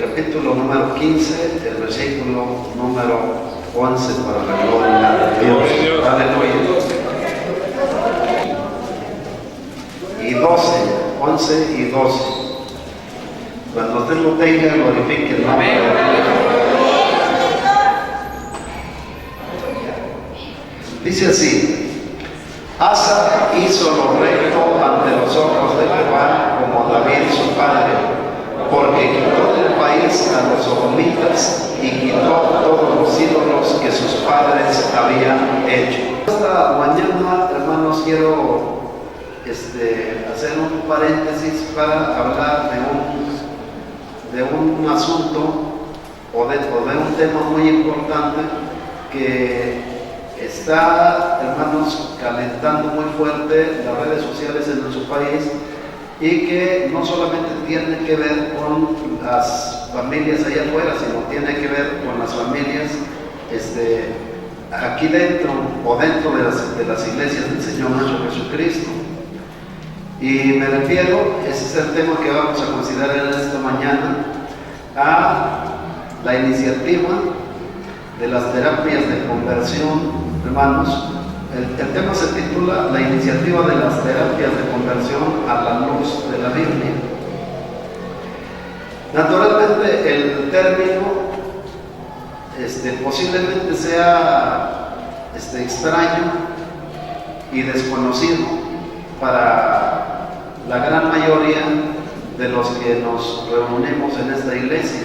capítulo número 15, el versículo número 11, para la gloria de Dios. Aleluya. Y 12, 11 y 12. Cuando usted lo tenga, glorifique el nombre de Dios. Dice así: Asa hizo lo recto ante los ojos de Jehová, como David su padre, porque quitó del país a los sodomitas y quitó todos los ídolos que sus padres habían hecho. Esta mañana, hermanos, quiero hacer un paréntesis para hablar de un asunto o de un tema muy importante que está, hermanos, calentando muy fuerte las redes sociales en nuestro país, y que no solamente tiene que ver con las familias allá afuera, sino tiene que ver con las familias aquí dentro o dentro de las iglesias del Señor nuestro Jesucristo. Y me refiero, ese es el tema que vamos a considerar en esta mañana, a la iniciativa de las terapias de conversión, hermanos. El tema se titula La iniciativa de las terapias de conversión a la luz de la Biblia. Naturalmente, el término posiblemente sea extraño y desconocido para la gran mayoría de los que nos reunimos en esta iglesia.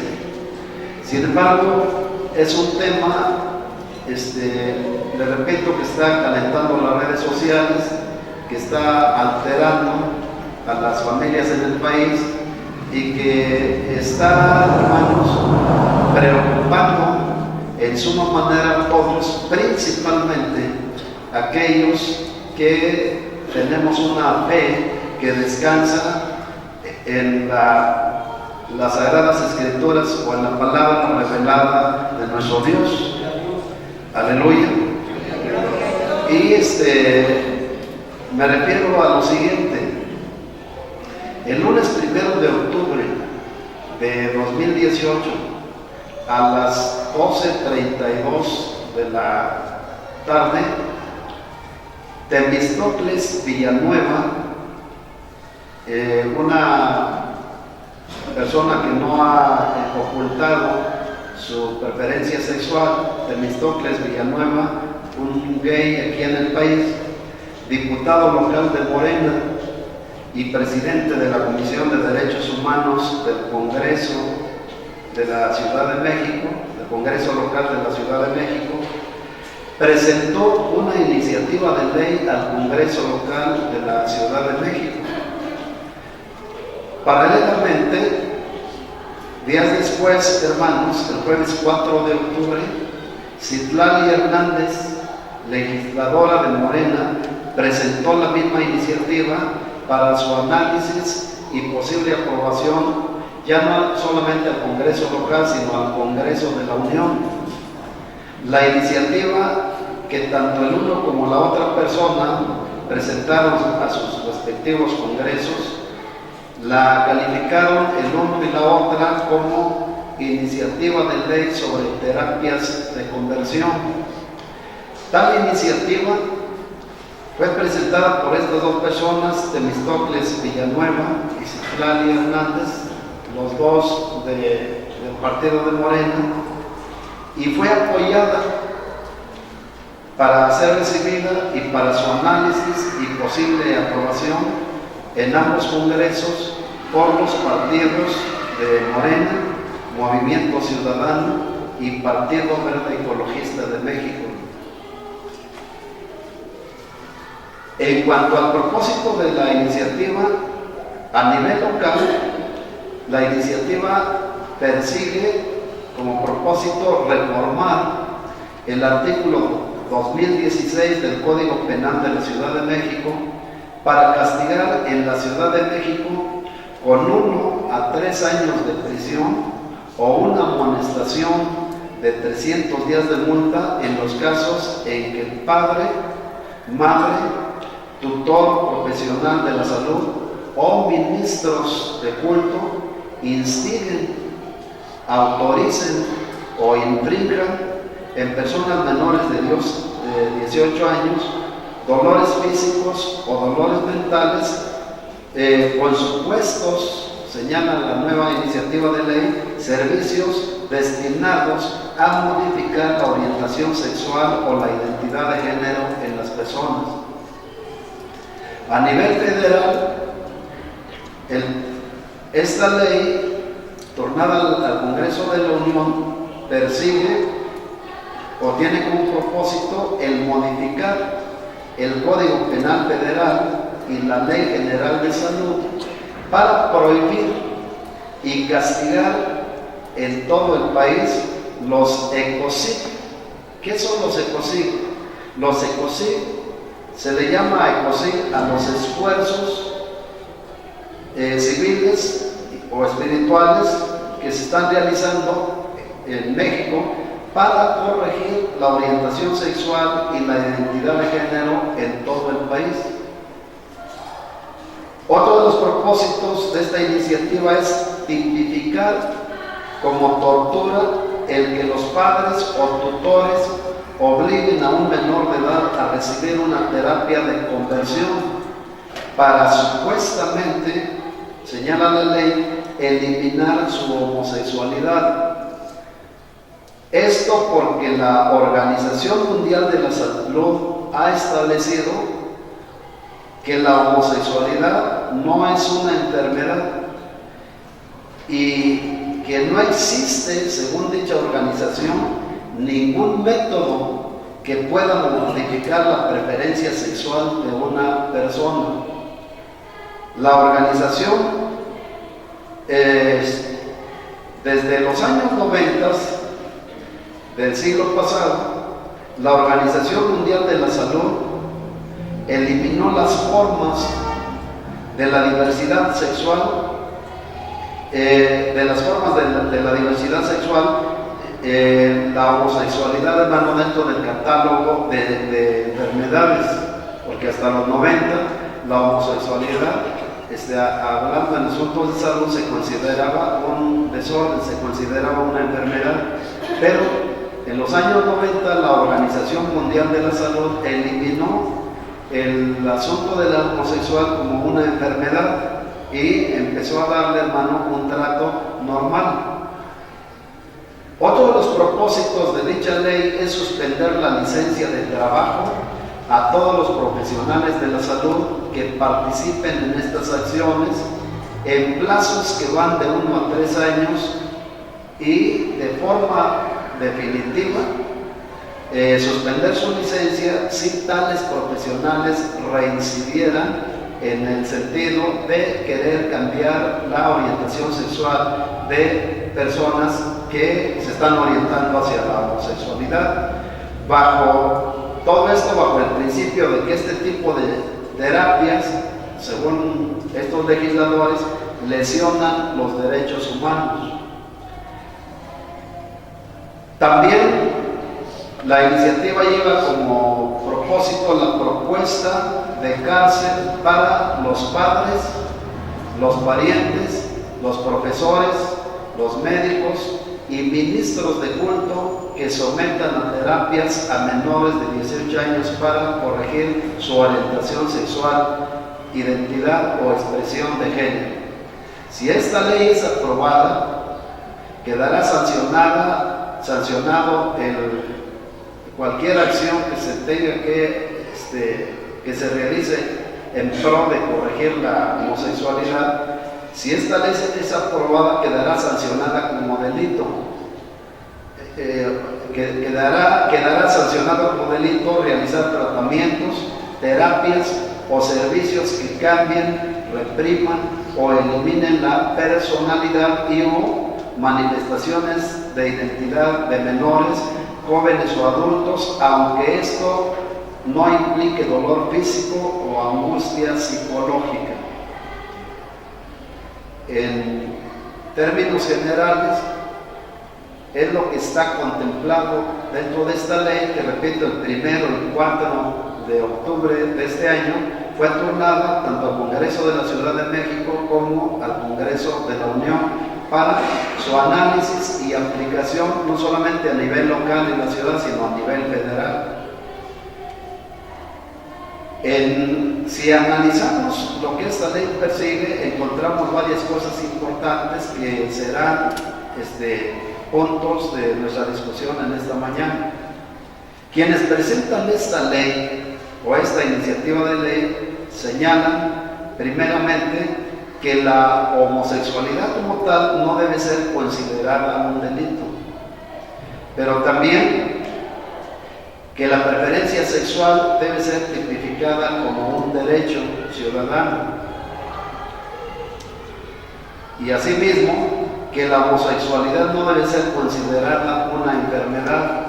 Sin embargo, es un tema, le repito, que está calentando las redes sociales, que está alterando a las familias en el país y que está, hermanos, preocupando en suma manera a todos, principalmente aquellos que tenemos una fe que descansa en las Sagradas Escrituras o en la palabra revelada de nuestro Dios. Aleluya. Y me refiero a lo siguiente: el lunes 1 de octubre de 2018, a las 12:32 de la tarde, Temístocles Villanueva, una persona que no ha ocultado su preferencia sexual, Temístocles Villanueva, un gay aquí en el país, diputado local de Morena y presidente de la Comisión de Derechos Humanos del Congreso de la Ciudad de México, del Congreso local de la Ciudad de México, presentó una iniciativa de ley al Congreso local de la Ciudad de México. Paralelamente, días después, hermanos, el jueves 4 de octubre, Citlali Hernández, legisladora de Morena, presentó la misma iniciativa para su análisis y posible aprobación, ya no solamente al Congreso local, sino al Congreso de la Unión. La iniciativa que tanto el uno como la otra persona presentaron a sus respectivos congresos, la calificaron el uno y la otra como iniciativa de ley sobre terapias de conversión. Tal iniciativa fue presentada por estas dos personas, Temístocles Villanueva y Citlali Hernández, los dos del partido de Morena, y fue apoyada para ser recibida y para su análisis y posible aprobación en ambos congresos por los partidos de Morena, Movimiento Ciudadano y Partido Verde Ecologista de México. En cuanto al propósito de la iniciativa, a nivel local, la iniciativa persigue como propósito reformar el artículo 2016 del Código Penal de la Ciudad de México para castigar en la Ciudad de México con 1 a 3 años de prisión o una amonestación de 300 días de multa en los casos en que el padre, madre, tutor profesional de la salud o ministros de culto instiguen autoricen o infrinjan en personas menores de 18 años dolores físicos o dolores mentales con supuestos, señala la nueva iniciativa de ley, servicios destinados a modificar la orientación sexual o la identidad de género en las personas. A nivel federal, esta ley, tornada al Congreso de la Unión, persigue o tiene como propósito el modificar el Código Penal Federal y la Ley General de Salud para prohibir y castigar en todo el país los ecocid. ¿Qué son los ecocid? Los ecocid se le llama ecocid a los esfuerzos civiles o espirituales que se están realizando en México para corregir la orientación sexual y la identidad de género en todo el país. Otro de los propósitos de esta iniciativa es tipificar como tortura el que los padres o tutores obliguen a un menor de edad a recibir una terapia de conversión para supuestamente, señala la ley, eliminar su homosexualidad. Esto porque la Organización Mundial de la Salud ha establecido que la homosexualidad no es una enfermedad y que no existe, según dicha organización, ningún método que pueda modificar la preferencia sexual de una persona. La organización, desde los años 90 del siglo pasado, la Organización Mundial de la Salud eliminó las formas de la diversidad sexual, de la diversidad sexual, la homosexualidad hermano dentro del catálogo de enfermedades, porque hasta los 90 la homosexualidad, hablando en asuntos de salud, se consideraba un desorden, se consideraba una enfermedad, pero en los años 90 la Organización Mundial de la Salud eliminó el asunto de la homosexual como una enfermedad y empezó a darle, hermano, un trato normal. Otro de los propósitos de dicha ley es suspender la licencia de trabajo a todos los profesionales de la salud que participen en estas acciones en plazos que van de 1 a 3 años y de forma definitiva suspender su licencia si tales profesionales reincidieran en el sentido de querer cambiar la orientación sexual de personas que se están orientando hacia la homosexualidad. Bajo todo esto, bajo el principio de que este tipo de terapias, según estos legisladores, lesionan los derechos humanos. También la iniciativa lleva como propósito la propuesta de cárcel para los padres, los parientes, los profesores, los médicos y ministros de culto que sometan a terapias a menores de 18 años para corregir su orientación sexual, identidad o expresión de género. Si esta ley es aprobada, quedará sancionado cualquier acción que se tenga que se realice en pro de corregir la homosexualidad. Si esta ley es aprobada, quedará sancionada como delito. Quedará sancionado como delito realizar tratamientos, terapias o servicios que cambien, repriman o eliminen la personalidad y o manifestaciones de identidad de menores, jóvenes o adultos, aunque esto no implique dolor físico o angustia psicológica. En términos generales, es lo que está contemplado dentro de esta ley, que repito, el 1 y 4 de octubre de este año fue turnada tanto al Congreso de la Ciudad de México como al Congreso de la Unión para su análisis y aplicación no solamente a nivel local en la ciudad, sino a nivel federal. Si analizamos lo que esta ley persigue, encontramos varias cosas importantes que serán puntos de nuestra discusión en esta mañana. Quienes presentan esta ley o esta iniciativa de ley señalan primeramente que la homosexualidad como tal no debe ser considerada un delito, pero también que la preferencia sexual debe ser tipificada como un derecho ciudadano, y asimismo que la homosexualidad no debe ser considerada una enfermedad.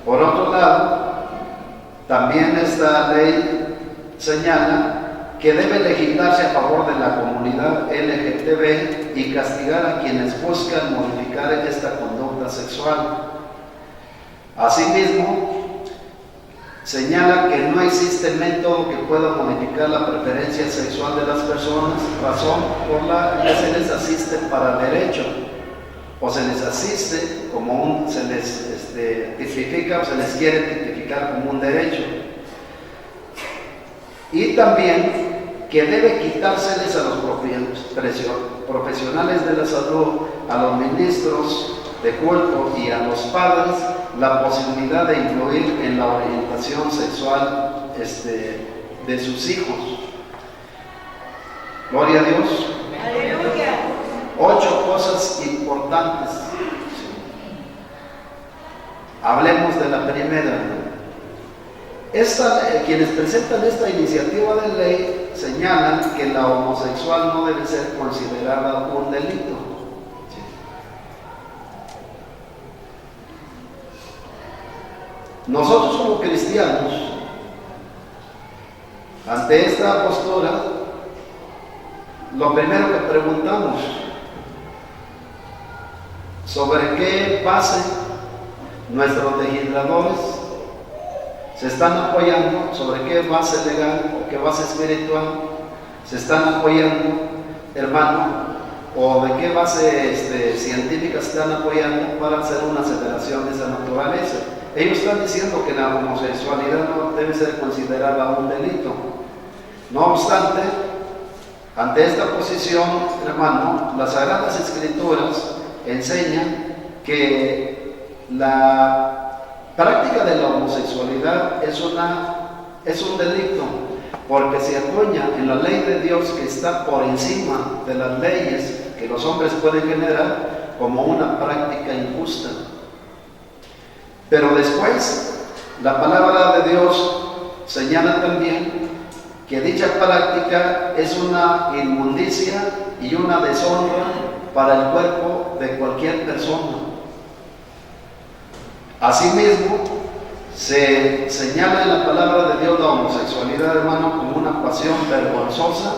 Por otro lado, también esta ley señala que debe legislarse a favor de la comunidad LGTB y castigar a quienes buscan modificar esta conducta sexual. Asimismo, señala que no existe método que pueda modificar la preferencia sexual de las personas, razón por la que se les asiste para derecho, o se les asiste como se les tipifica o se les quiere tipificar como un derecho. Y también que debe quitárseles a los profesionales de la salud, a los ministros de culto y a los padres la posibilidad de influir en la orientación sexual de sus hijos. Gloria a Dios. Aleluya. 8 cosas importantes. Hablemos de la primera. Quienes presentan esta iniciativa de ley señalan que la homosexual no debe ser considerada un delito. Nosotros como cristianos, ante esta postura, lo primero que preguntamos, ¿sobre qué base nuestros legisladores se están apoyando? ¿Sobre qué base legal o qué base espiritual se están apoyando, hermano? ¿O de qué base científica se están apoyando para hacer una aceleración de esa naturaleza? Ellos están diciendo que la homosexualidad no debe ser considerada un delito. No obstante, ante esta posición, hermano, las Sagradas Escrituras enseñan que la práctica de la homosexualidad es un delito, porque se acuña en la ley de Dios, que está por encima de las leyes que los hombres pueden generar, como una práctica injusta. Pero después, la palabra de Dios señala también que dicha práctica es una inmundicia y una deshonra para el cuerpo de cualquier persona. Asimismo, se señala en la palabra de Dios la homosexualidad, hermano, como una pasión vergonzosa,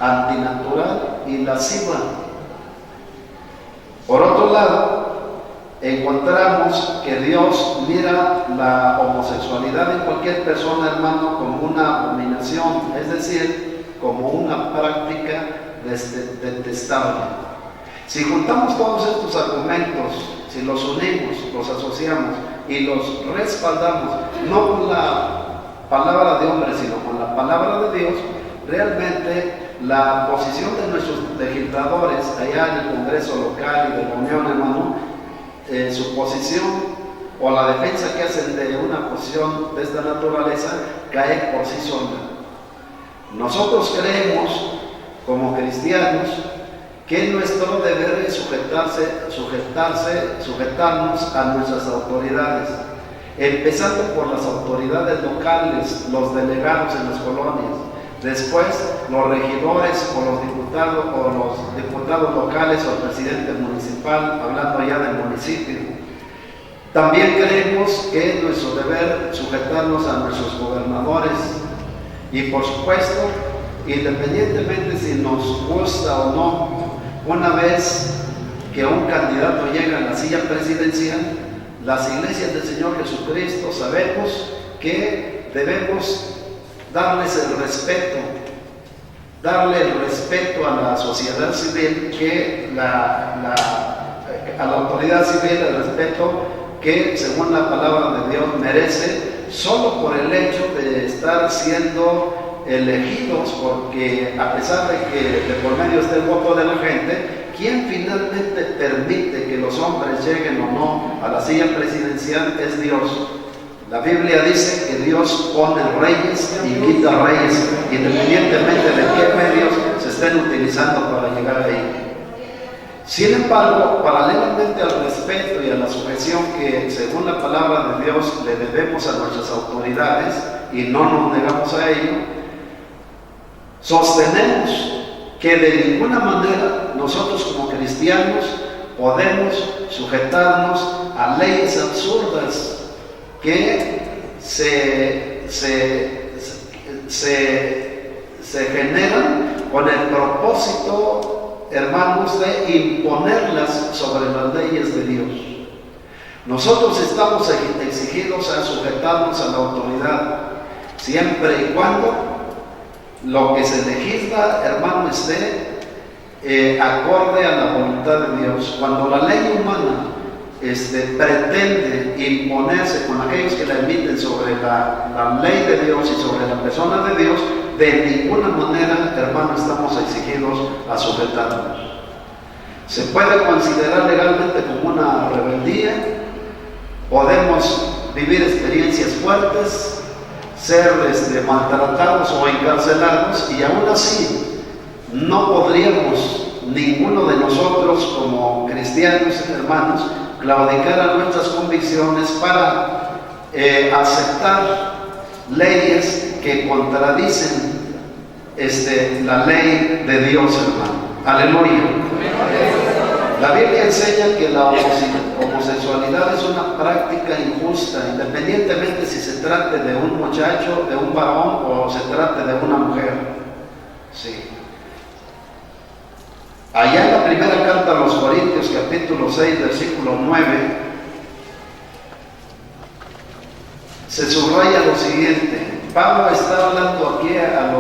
antinatural y lasciva. Por otro lado, encontramos que Dios mira la homosexualidad en cualquier persona, hermano, como una abominación, es decir, como una práctica detestable. Si juntamos todos estos argumentos, si los unimos, los asociamos y los respaldamos, no con la palabra de hombre, sino con la palabra de Dios, realmente la posición de nuestros legisladores allá en el Congreso local y de la Unión, hermano, su posición o la defensa que hacen de una posición de esta naturaleza cae por sí sola. Nosotros creemos, como cristianos, que nuestro deber es sujetarnos a nuestras autoridades, empezando por las autoridades locales, los delegados en las colonias, después los regidores o los diputados locales o el presidente municipal, hablando ya del municipio. También creemos que es nuestro deber sujetarnos a nuestros gobernadores y, por supuesto, independientemente si nos gusta o no, una vez que un candidato llega a la silla presidencial, las iglesias del Señor Jesucristo sabemos que debemos darles el respeto darle el respeto a la sociedad civil, a la autoridad civil, el respeto que según la palabra de Dios merece, solo por el hecho de estar siendo elegidos, porque a pesar de que de por medio esté el voto de la gente, quien finalmente permite que los hombres lleguen o no a la silla presidencial es Dios. La Biblia dice que Dios pone reyes y quita reyes, independientemente de qué medios se estén utilizando para llegar ahí. Sin embargo, paralelamente al respeto y a la sujeción que según la palabra de Dios le debemos a nuestras autoridades, y no nos negamos a ello, sostenemos que de ninguna manera nosotros como cristianos podemos sujetarnos a leyes absurdas que se generan con el propósito, hermanos, de imponerlas sobre las leyes de Dios. Nosotros estamos exigidos a sujetarnos a la autoridad, siempre y cuando lo que se legisla, hermano, esté acorde a la voluntad de Dios. Cuando la ley humana pretende imponerse con aquellos que la emiten sobre la ley de Dios y sobre la persona de Dios, de ninguna manera, hermano, estamos exigidos a sujetarnos. Se puede considerar legalmente como una rebeldía, podemos vivir experiencias fuertes, ser maltratados o encarcelados, y aún así no podríamos ninguno de nosotros como cristianos, hermanos, claudicar a nuestras convicciones para aceptar leyes que contradicen la ley de Dios, hermano. Aleluya. La Biblia enseña que la homosexualidad es una práctica injusta, independientemente si se trate de un muchacho, de un varón, o se trate de una mujer. Sí. Allá en la primera carta a los Corintios, capítulo 6, versículo 9, se subraya lo siguiente. Pablo está hablando aquí a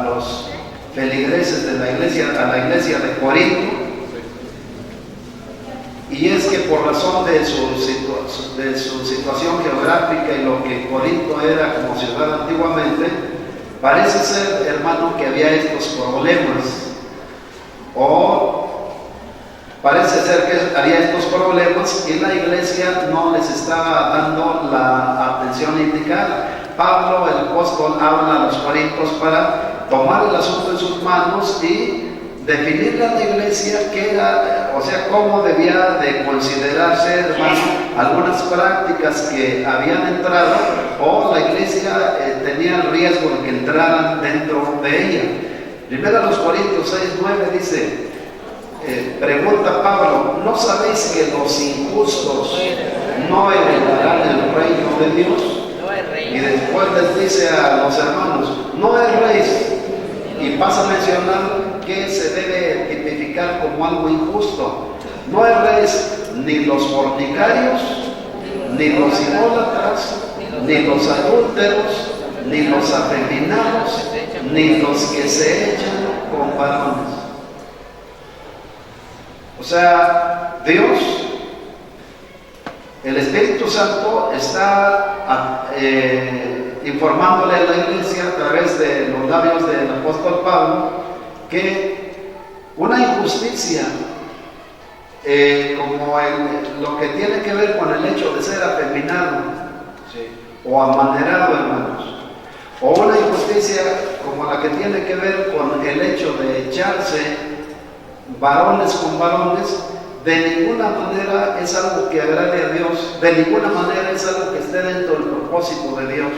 los feligreses de la iglesia, a la iglesia de Corinto, y es que por razón de su situación geográfica y lo que Corinto era como ciudad antiguamente, parece ser, hermano, que había estos problemas, o parece ser que había estos problemas y la iglesia no les estaba dando la atención indicada. Pablo, el apóstol, habla a los corintios para tomar el asunto en sus manos y definirle a la iglesia qué era, o sea, cómo debía de considerarse, hermano, algunas prácticas que habían entrado, o la iglesia tenía el riesgo de que entraran dentro de ella. Primero a los Corintios 6:9 dice, pregunta Pablo, ¿no sabéis que los injustos no heredarán el reino de Dios? Y después les dice a los hermanos, no erréis, y pasa a mencionar que se debe tipificar como algo injusto. No erréis ni los fornicarios, ni los idólatras, ni los adúlteros, ni los afeminados, ni los que se echan con varones. O sea, Dios, el Espíritu Santo, está informándole a la iglesia a través de los labios del apóstol Pablo que una injusticia como lo que tiene que ver con el hecho de ser afeminado, ¿sí?, o amanerado, hermanos, o una injusticia como la que tiene que ver con el hecho de echarse varones con varones, de ninguna manera es algo que agrade a Dios, de ninguna manera es algo que esté dentro del propósito de Dios.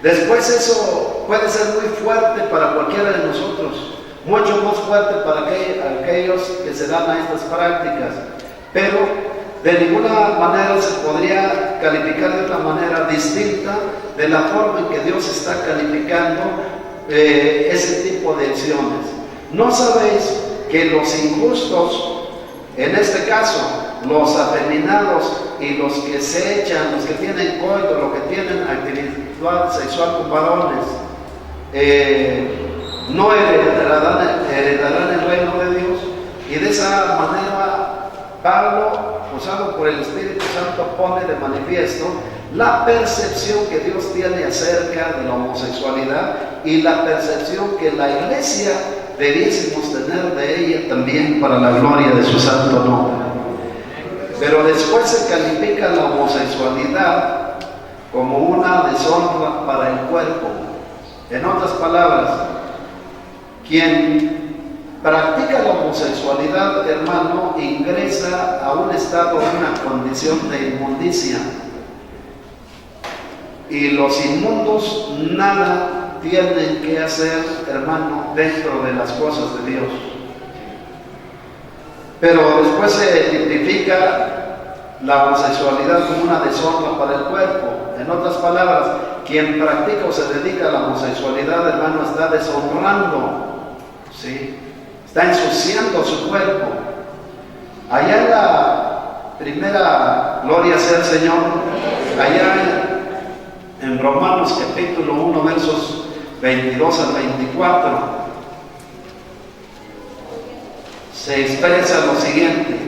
Después eso puede ser muy fuerte para cualquiera de nosotros, mucho más fuerte para aquellos que se dan a estas prácticas, pero de ninguna manera se podría calificar de otra manera distinta de la forma en que Dios está calificando ese tipo de acciones. ¿No sabéis que los injustos, en este caso los afeminados y los que se echan, los que tienen coito, los que tienen actividad sexual con varones, no heredarán el reino de Dios. Y de esa manera Pablo, usado por el Espíritu Santo, pone de manifiesto la percepción que Dios tiene acerca de la homosexualidad y la percepción que la iglesia debiésemos tener de ella también para la gloria de su santo nombre. Pero después se califica la homosexualidad como una deshonra para el cuerpo. En otras palabras, quien practica la homosexualidad, hermano, ingresa a un estado, una condición de inmundicia. Y los inmundos nada tienen que hacer, hermano, dentro de las cosas de Dios. Pero después se tipifica la homosexualidad como una deshonra para el cuerpo. En otras palabras, quien practica o se dedica a la homosexualidad, hermano, está deshonrando, ¿sí? Está ensuciando su cuerpo. Allá en la primera, gloria sea el Señor, allá en Romanos capítulo 1, versos 22 al 24, se expresa lo siguiente.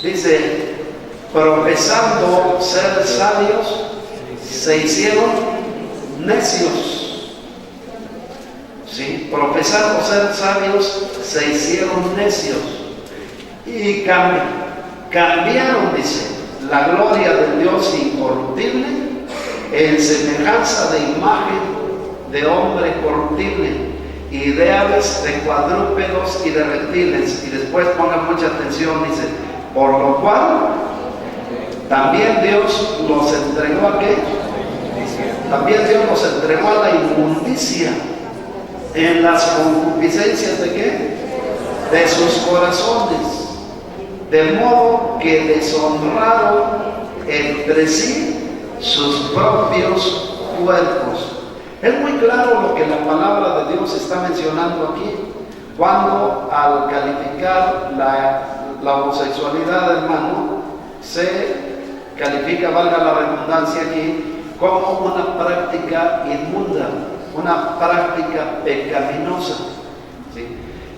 Dice: profesando ser sabios, se hicieron necios. ¿Sí? Profesando ser sabios, se hicieron necios. Y cambiaron, dice, la gloria del Dios incorruptible en semejanza de imagen de hombre corruptible y de aves, de cuadrúpedos y de reptiles. Y después pongan mucha atención, dice: por lo cual también Dios los entregó a qué? También Dios los entregó a la inmundicia en las concupiscencias de qué? De sus corazones, de modo que deshonraron entre sí sus propios cuerpos. Es muy claro lo que la palabra de Dios está mencionando aquí, cuando al calificar la homosexualidad, hermano, se califica, valga la redundancia aquí, como una práctica inmunda, una práctica pecaminosa, ¿sí?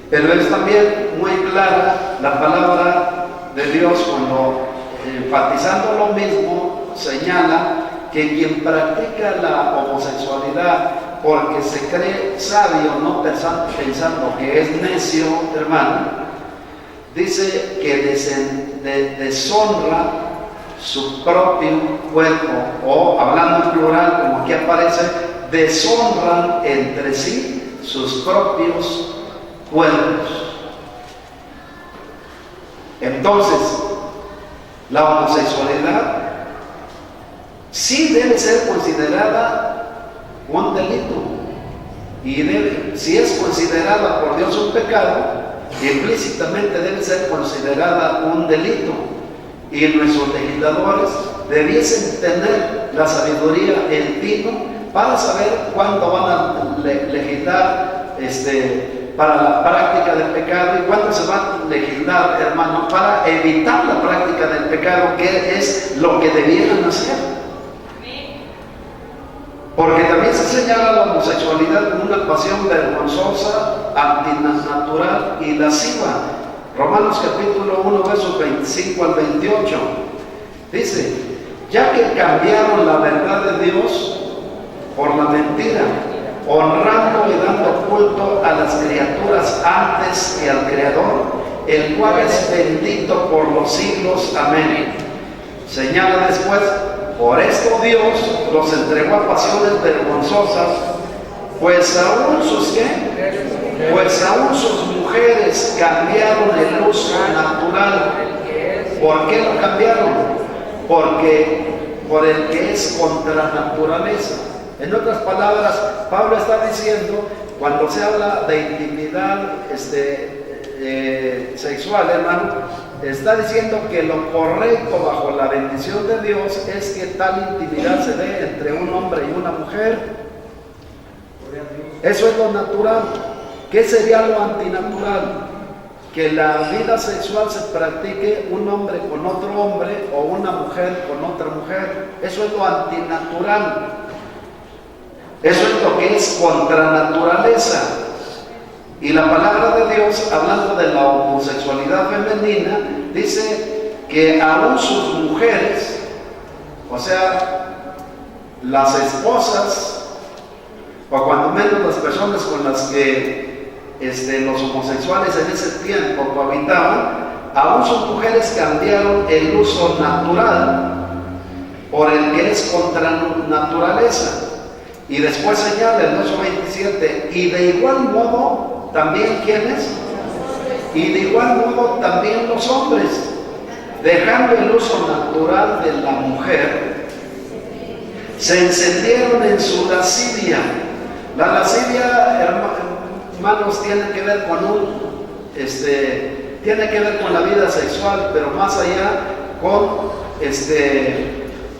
Pero es también muy clara la palabra de Dios cuando, enfatizando lo mismo, señala que quien practica la homosexualidad porque se cree sabio, no pensando que es necio, hermano, dice que deshonra su propio cuerpo, o hablando en plural, como aquí aparece, deshonran entre sí sus propios cuerpos. Entonces, la homosexualidad sí debe ser considerada un delito, y si es considerada por Dios un pecado, implícitamente debe ser considerada un delito, y nuestros legisladores debiesen tener la sabiduría, el tino, para saber cuándo van a legislar para la práctica del pecado y cuándo se va a legislar, hermano, para evitar la práctica del pecado, que es lo que debieran hacer. Porque también se señala la homosexualidad como una pasión vergonzosa, antinatural y lasciva. Romanos capítulo 1, versos 25 al 28. Dice: ya que cambiaron la verdad de Dios por la mentira, honrando y dando culto a las criaturas antes que al Creador, el cual es bendito por los siglos. Amén. Señala después: por esto Dios los entregó a pasiones vergonzosas, pues aún sus mujeres cambiaron el uso natural. ¿Por qué lo cambiaron? Porque por el que es contra naturaleza. En otras palabras, Pablo está diciendo, cuando se habla de intimidad sexual, hermano, está diciendo que lo correcto bajo la bendición de Dios es que tal intimidad se dé entre un hombre y una mujer. Eso es lo natural. ¿Qué sería lo antinatural? Que la vida sexual se practique un hombre con otro hombre o una mujer con otra mujer. Eso es lo antinatural. Eso es lo que es contra naturaleza. Y la palabra de Dios, hablando de la homosexualidad femenina, dice que aún sus mujeres, o sea, las esposas, o cuando menos las personas con las que los homosexuales en ese tiempo cohabitaban, aún sus mujeres cambiaron el uso natural por el que es contra naturaleza. Y después señala el 8:27, y de igual modo también ¿quiénes? Y de igual modo también los hombres, dejando el uso natural de la mujer, se encendieron en su lascivia. La lascivia, hermanos, tiene que ver con tiene que ver con la vida sexual, pero más allá con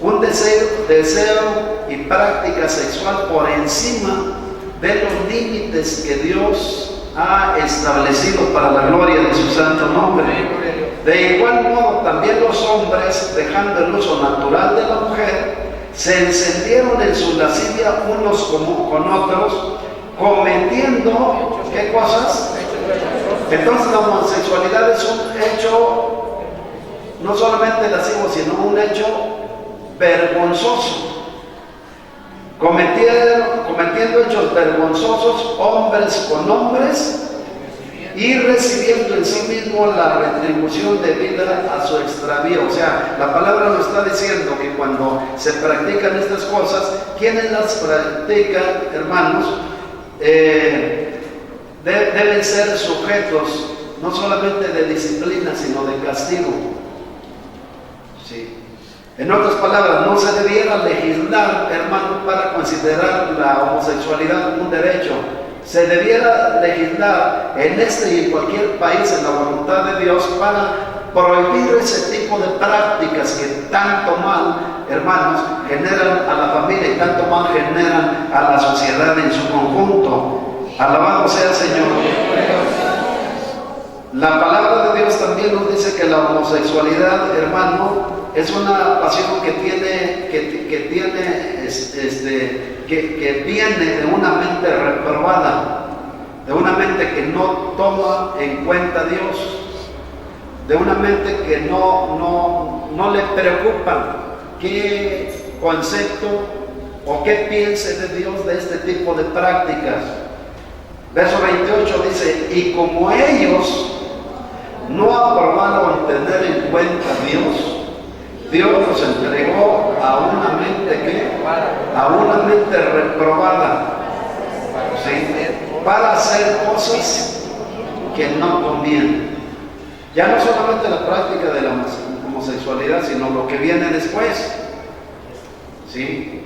un deseo y práctica sexual por encima de los límites que Dios ha establecido para la gloria de su santo nombre. De igual modo también los hombres, dejando el uso natural de la mujer, se encendieron en su lascivia unos con otros, cometiendo ¿qué cosas? Entonces la homosexualidad es un hecho no solamente lascivo, sino un hecho vergonzoso. Cometiendo hechos vergonzosos hombres con hombres y recibiendo en sí mismo la retribución debida a su extravío. O sea, la palabra nos está diciendo que cuando se practican estas cosas, quienes las practican, hermanos, deben ser sujetos no solamente de disciplina, sino de castigo. Sí. En otras palabras, no se debiera legislar, hermano, para considerar la homosexualidad como un derecho. Se debiera legislar en este y en cualquier país en la voluntad de Dios para prohibir ese tipo de prácticas que tanto mal, hermanos, generan a la familia y tanto mal generan a la sociedad en su conjunto. Alabado sea el Señor. La palabra de Dios también nos dice que la homosexualidad, hermano, es una pasión que viene de una mente reprobada, de una mente que no toma en cuenta a Dios, de una mente que no le preocupa qué concepto o qué piense de Dios de este tipo de prácticas. Verso 28 dice, y como ellos no aprobaron tener en cuenta a Dios, Dios los entregó a una mente reprobada, ¿sí? Para hacer cosas que no convienen. Ya no solamente la práctica de la homosexualidad, sino lo que viene después, ¿sí?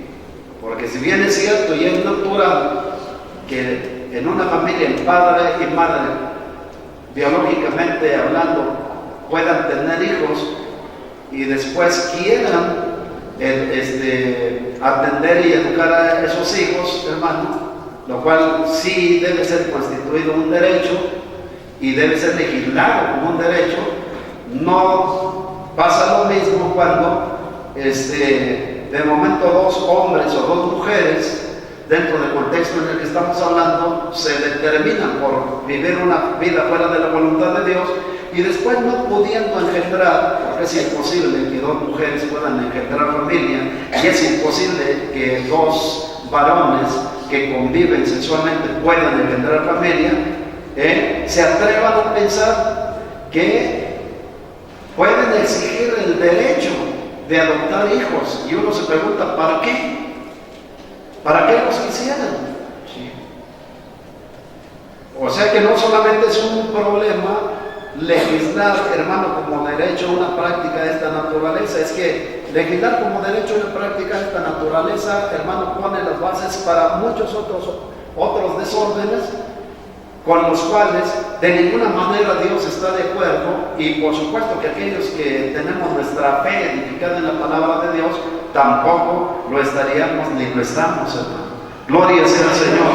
Porque si bien es cierto y es natural que en una familia el padre y madre, biológicamente hablando, puedan tener hijos y después quieran atender y educar a esos hijos, hermano, lo cual sí debe ser constituido un derecho y debe ser legislado como un derecho. No pasa lo mismo cuando de momento dos hombres o dos mujeres, dentro del contexto en el que estamos hablando, se determinan por vivir una vida fuera de la voluntad de Dios y después no pudiendo engendrar, porque es imposible que dos mujeres puedan engendrar familia y es imposible que dos varones que conviven sexualmente puedan engendrar familia, se atrevan a pensar que pueden exigir el derecho de adoptar hijos. Y uno se pregunta, ¿para qué? ¿Para qué los quisieran? Sí. O sea que no solamente es un problema legislar, hermano, como derecho una práctica de esta naturaleza, es que legislar como derecho una práctica de esta naturaleza, hermano, pone las bases para muchos otros desórdenes con los cuales de ninguna manera Dios está de acuerdo, y por supuesto que aquellos que tenemos nuestra fe edificada en la palabra de Dios tampoco lo estaríamos ni lo estamos, hermano. Gloria sea al Señor.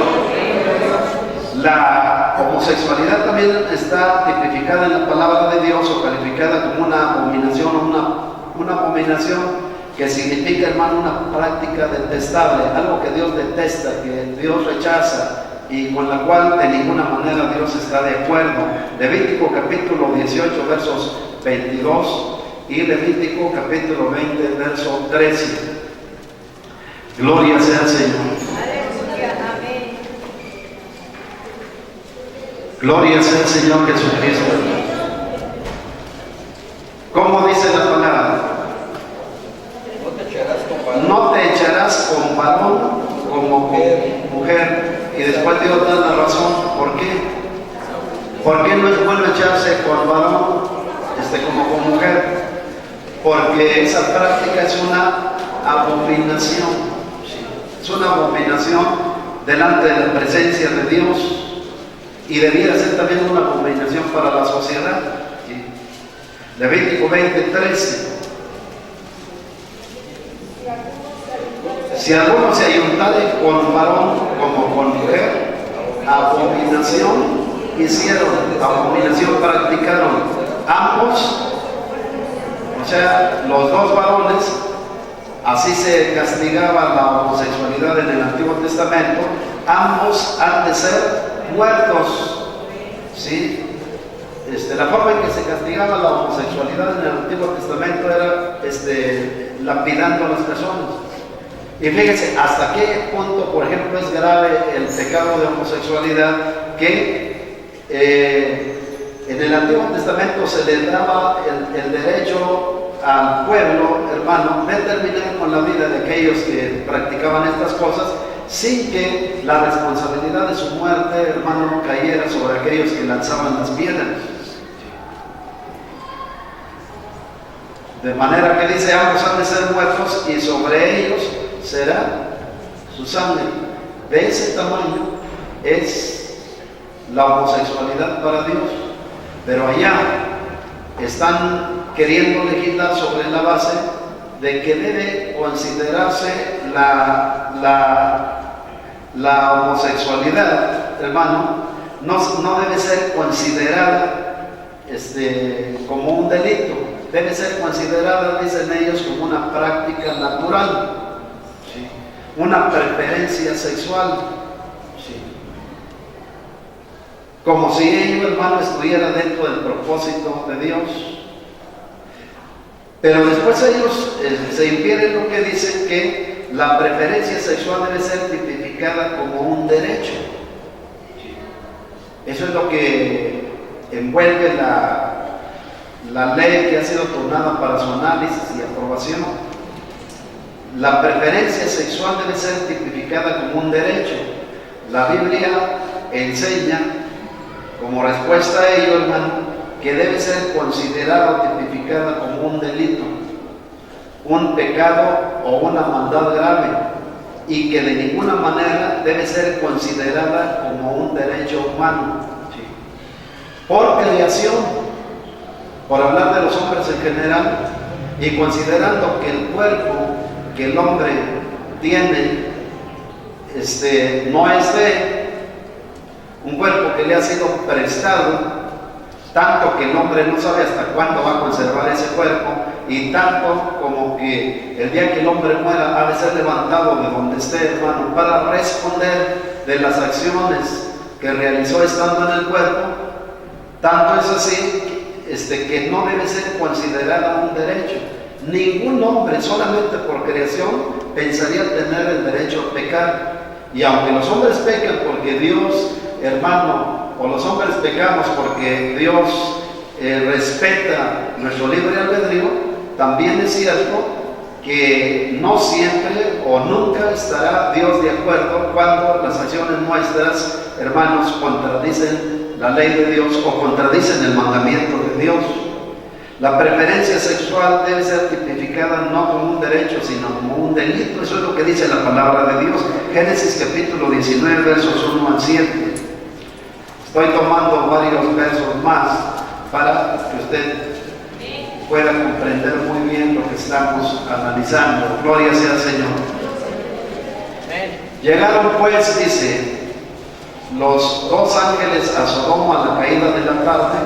La homosexualidad también está tipificada en la palabra de Dios o calificada como una abominación, que significa, hermano, una práctica detestable, algo que Dios detesta, que Dios rechaza y con la cual de ninguna manera Dios está de acuerdo. Levítico capítulo 18, versos 22 y Levítico capítulo 20, verso 13. Gloria sea al Señor. Amén. Gloria sea al Señor Jesucristo. ¿Cómo dice la palabra? No te echarás con varón como con mujer. Y después Dios da la razón. ¿Por qué? ¿Por qué no es bueno echarse con varón como con mujer? Porque esa práctica es una abominación. Es una abominación delante de la presencia de Dios y debiera ser también una abominación para la sociedad. Levítico 20:13. Si alguno se ayuntare con varón como con mujer, abominación hicieron, abominación practicaron ambos, o sea, los dos varones. Así se castigaba la homosexualidad en el Antiguo Testamento. Ambos han de ser muertos, ¿sí? La forma en que se castigaba la homosexualidad en el Antiguo Testamento era lapidando a las personas. Y fíjense hasta qué punto, por ejemplo, es grave el pecado de homosexualidad, que en el Antiguo Testamento se le daba el derecho al pueblo, hermano, de terminar con la vida de aquellos que practicaban estas cosas sin que la responsabilidad de su muerte, hermano, cayera sobre aquellos que lanzaban las piedras. De manera que dice, ambos han de ser muertos y sobre ellos será su sangre. De ese tamaño es la homosexualidad para Dios. Pero allá están queriendo legislar sobre la base de que debe considerarse la homosexualidad, hermano, no debe ser considerada como un delito, debe ser considerada, dicen ellos, como una práctica natural, ¿sí? Una preferencia sexual, ¿sí? Como si ello, hermano, estuviera dentro del propósito de Dios. Pero después ellos se infieren lo que dicen, que la preferencia sexual debe ser tipificada como un derecho. Eso es lo que envuelve la ley que ha sido turnada para su análisis y aprobación. La preferencia sexual debe ser tipificada como un derecho. La Biblia enseña, como respuesta a ello, hermano, que debe ser considerada o tipificada como un delito, un pecado o una maldad grave, y que de ninguna manera debe ser considerada como un derecho humano. ¿Sí? Por creación, por hablar de los hombres en general, y considerando que el cuerpo que el hombre tiene no es de un cuerpo que le ha sido prestado, tanto que el hombre no sabe hasta cuándo va a conservar ese cuerpo, y tanto como que el día que el hombre muera ha de ser levantado de donde esté, hermano, para responder de las acciones que realizó estando en el cuerpo. Tanto es así que no debe ser considerada un derecho. Ningún hombre, solamente por creación, pensaría tener el derecho a pecar. Y aunque los hombres pecan porque Dios, hermano, o los hombres pecamos porque Dios respeta nuestro libre albedrío, también es cierto que no siempre o nunca estará Dios de acuerdo cuando las acciones nuestras, hermanos, contradicen la ley de Dios o contradicen el mandamiento de Dios. La preferencia sexual debe ser tipificada no como un derecho, sino como un delito. Eso es lo que dice la palabra de Dios. Génesis capítulo 19, versos 1 al 7. Estoy tomando varios versos más para que usted pueda comprender muy bien lo que estamos analizando. Gloria sea al Señor. Llegaron pues, dice, los dos ángeles a Sodoma a la caída de la tarde,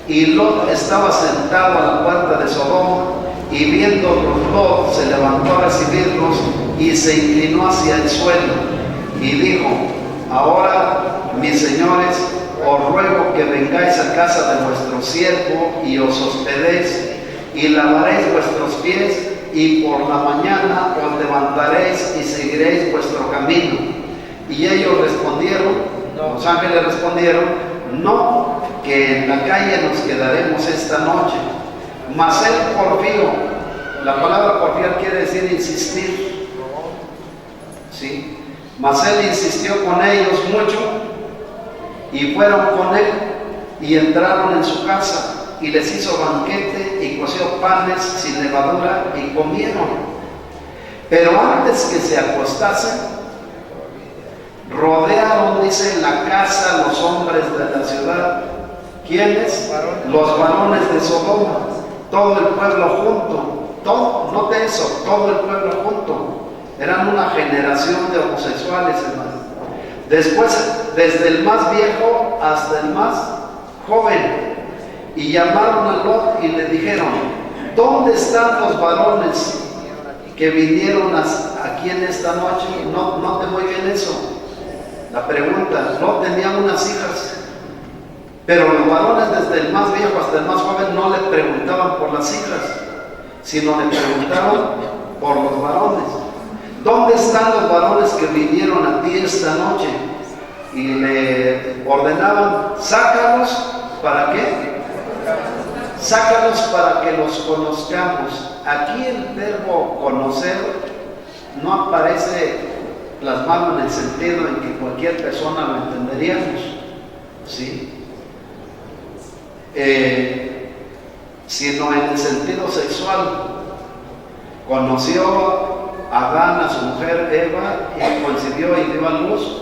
y Lot estaba sentado a la puerta de Sodoma, y viéndolos Lot se levantó a recibirlos y se inclinó hacia el suelo y dijo: ahora, mis señores, os ruego que vengáis a casa de vuestro siervo y os hospedéis y lavaréis vuestros pies, y por la mañana os levantaréis y seguiréis vuestro camino. Y ellos respondieron, los ángeles respondieron: no, que en la calle nos quedaremos esta noche. Mas él porfió. La palabra porfiar quiere decir insistir, ¿sí? Mas él insistió con ellos mucho, y fueron con él y entraron en su casa, y les hizo banquete y coció panes sin levadura y comieron. Pero antes que se acostasen, rodearon, dice, la casa los hombres de la ciudad. ¿Quiénes? Los varones de Sodoma, todo el pueblo junto. Todo, note eso, todo el pueblo junto. Eran una generación de homosexuales, hermano. Después, desde el más viejo hasta el más joven. Y llamaron a Lot y le dijeron: ¿dónde están los varones que vinieron aquí en esta noche? Note muy bien eso. La pregunta: Lot tenía unas hijas, pero los varones desde el más viejo hasta el más joven no le preguntaban por las hijas, sino le preguntaban por los varones. ¿Dónde están los varones que vinieron a ti esta noche? Y le ordenaban: sácalos. ¿Para qué? Sácalos para que los conozcamos. Aquí el verbo conocer no aparece plasmado en el sentido en que cualquier persona lo entenderíamos, ¿sí? Sino en el sentido sexual. Conoció Adán a su mujer Eva y concibió y dio a luz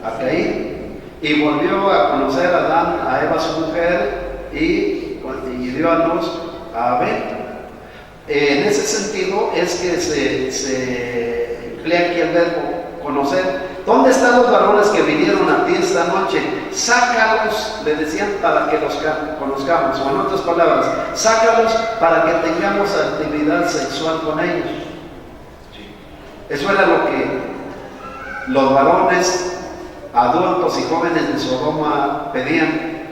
a Caín, y volvió a conocer a Adán a Eva su mujer y dio a luz a Abel. En ese sentido es que se emplea aquí el verbo conocer. ¿Dónde están los varones que vinieron a ti esta noche? Sácalos, le decían, para que los conozcamos. O en otras palabras, sácalos para que tengamos actividad sexual con ellos. Eso era lo que los varones adultos y jóvenes de Sodoma pedían.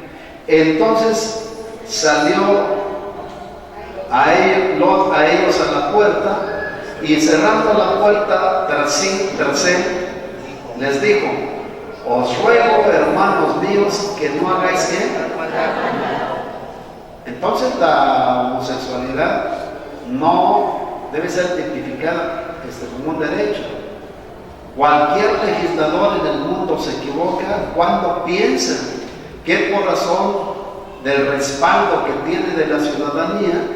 Entonces salió Lot a ellos a la puerta, y cerrando la puerta tras él, les dijo: os ruego, hermanos míos, que no hagáis ¿qué? Entonces la homosexualidad no debe ser tipificada como un derecho. Cualquier legislador en el mundo se equivoca cuando piensa que por razón del respaldo que tiene de la ciudadanía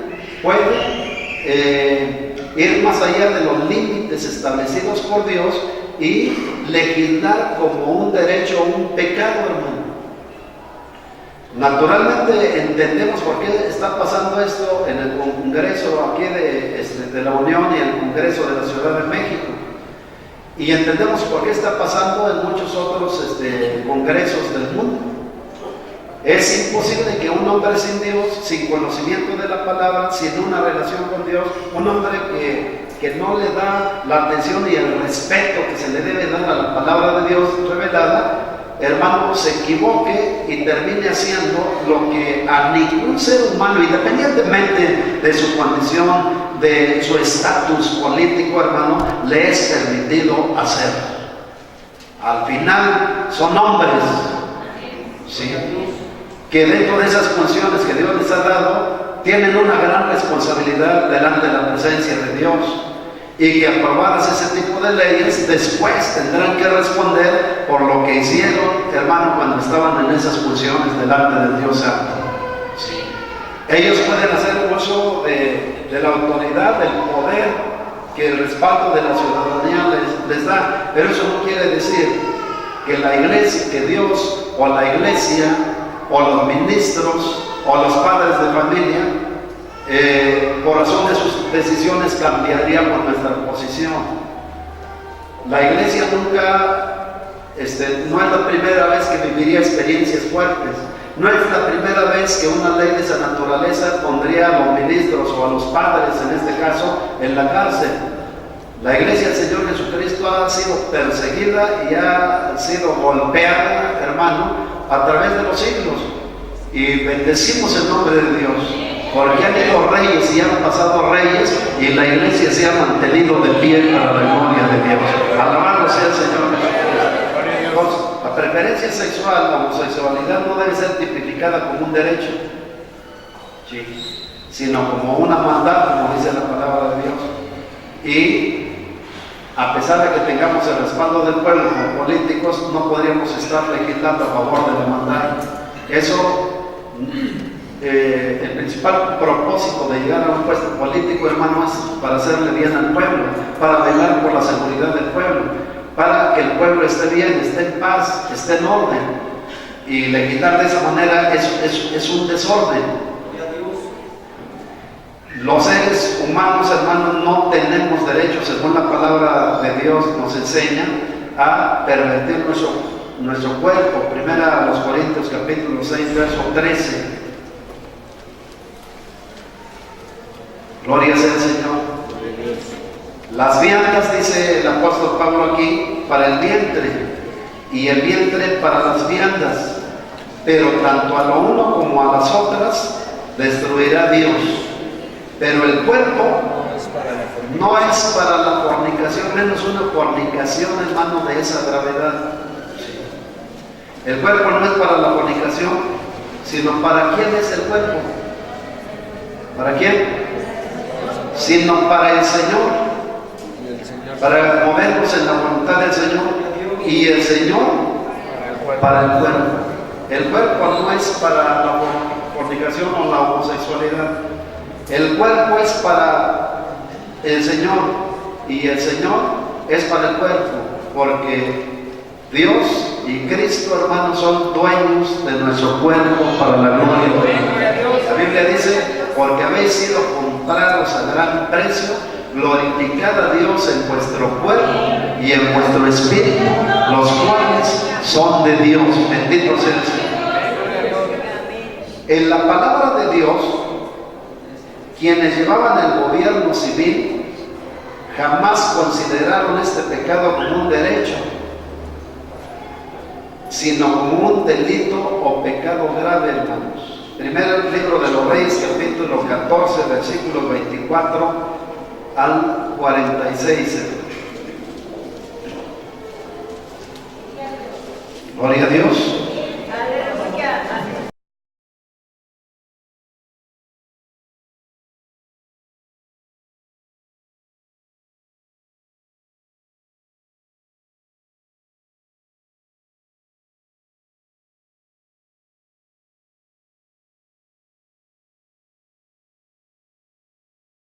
puede ir más allá de los límites establecidos por Dios y legislar como un derecho o un pecado, hermano. Naturalmente entendemos por qué está pasando esto en el Congreso aquí de la Unión y el Congreso de la Ciudad de México. Y entendemos por qué está pasando en muchos otros congresos del mundo. Es imposible que un hombre sin Dios, sin conocimiento de la palabra, sin una relación con Dios, un hombre que no le da la atención y el respeto que se le debe dar a la palabra de Dios revelada, hermano, se equivoque y termine haciendo lo que a ningún ser humano, independientemente de su condición, de su estatus político, hermano, le es permitido hacer. Al final son hombres, ¿sí?, que dentro de esas funciones que Dios les ha dado, tienen una gran responsabilidad delante de la presencia de Dios, y que aprobadas ese tipo de leyes, después tendrán que responder por lo que hicieron, hermano, cuando estaban en esas funciones delante del Dios Santo. Sí. Ellos pueden hacer uso de la autoridad, del poder que el respaldo de la ciudadanía les da, pero eso no quiere decir que la iglesia, que Dios o la iglesia o los ministros o los padres de familia, por razón de sus decisiones, cambiaríamos nuestra posición. La iglesia nunca, no es la primera vez que viviría experiencias fuertes, No es la primera vez que una ley de esa naturaleza pondría a los ministros o a los padres, en este caso, en la cárcel. La iglesia del Señor Jesucristo ha sido perseguida y ha sido golpeada, hermano, a través de los siglos. Y bendecimos el nombre de Dios, porque han ido reyes y han pasado reyes y la iglesia se ha mantenido de pie para la gloria de Dios. Alabado sea el Señor Jesucristo. La preferencia sexual, la homosexualidad no debe ser tipificada como un derecho, sí, sino como una maldad, como dice la palabra de Dios. Y a pesar de que tengamos el respaldo del pueblo como políticos, no podríamos estar legislando a favor de la maldad. Eso, el principal propósito de llegar a un puesto político, hermano, es para hacerle bien al pueblo, para velar por la seguridad del pueblo, para que el pueblo esté bien, esté en paz, esté en orden. Y legislar de esa manera es un desorden. Los seres humanos, hermanos, no tenemos derecho, según la palabra de Dios nos enseña, a pervertir nuestro cuerpo. Primera a los Corintios capítulo 6, verso 13. Gloria sea al Señor. Las viandas, dice el apóstol Pablo aquí, para el vientre, y el vientre para las viandas, pero tanto a lo uno como a las otras destruirá Dios. Pero el cuerpo no es para la fornicación, menos una fornicación, hermano, de esa gravedad. El cuerpo no es para la fornicación, sino para quién es el cuerpo. ¿Para quién? Sino para el Señor. Para movernos en la voluntad del Señor, y el Señor para el cuerpo. El cuerpo no es para la fornicación o la homosexualidad. El cuerpo es para el Señor y el Señor es para el cuerpo, porque Dios y Cristo, hermanos, son dueños de nuestro cuerpo para la gloria de Dios. La Biblia dice, porque habéis sido comprados a gran precio, glorificad a Dios en vuestro cuerpo y en vuestro espíritu, los cuales son de Dios. Bendito sea el Señor. En la palabra de Dios, quienes llevaban el gobierno civil jamás consideraron este pecado como un derecho, sino como un delito o pecado grave, hermanos. Primero el libro de los Reyes, capítulo 14, versículos 24 al 46. Gloria a Dios.